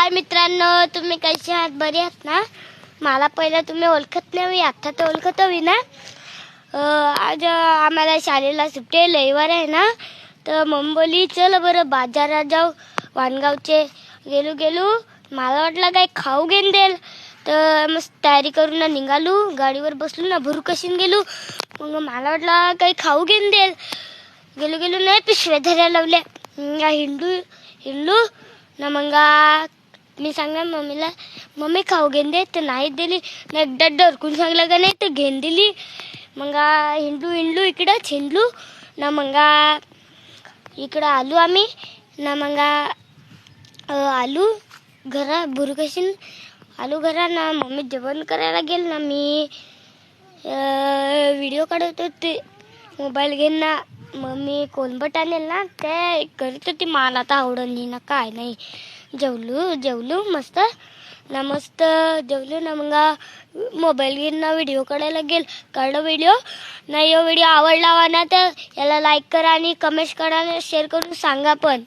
हाय मित्रांनो, तुम्ही कसे आहात? बरे आहात ना? मला पहिलं तुम्ही ओळखत नाही, आता तर ओळखत हवी ना. आज आम्हाला शाळेला सुट्टी आहे, रविवार आहे ना. तर मम्मी बोलली चल बरं बाजारात जाऊ. वाणगावचे गेलो. मला वाटलं काही खाऊ घेऊन देईल, तर मस्त तयारी करून ना निघालो. गाडीवर बसलो ना, भुरकशीन गेलो. मग मला वाटलं काही खाऊ घेऊन देईल. गेलो नाही, पिशव्या धरायला लावल्या. हिंडू ना. मग मी सांगणार मम्मीला, मम्मी खाऊ घेऊन दे, तर नाही दिली. ना एकदा डरकून सांगलं का नाही तर घेऊन दिली. मग हिंडू इकडं हिंडलो ना. मग इकडं आलो आम्ही ना. मग आलू घरा भुरकशीन आलू घरा ना. मम्मी जेवण करायला गेल ना. मी व्हिडिओ काढत होते मोबाईल घेऊन ना. मम्मी कोलंबट आणेल ना, ते करत होती. मला तर आवडत नाही ना, काय नाही. जेवलो मस्त जेवलो ना. मग मोबाईल घेऊन ना व्हिडिओ काढायला काढलं व्हिडिओ. नाही व्हिडिओ आवडला ना तर याला लाईक करा आणि कमेंट करा आणि शेअर करून सांगा पण.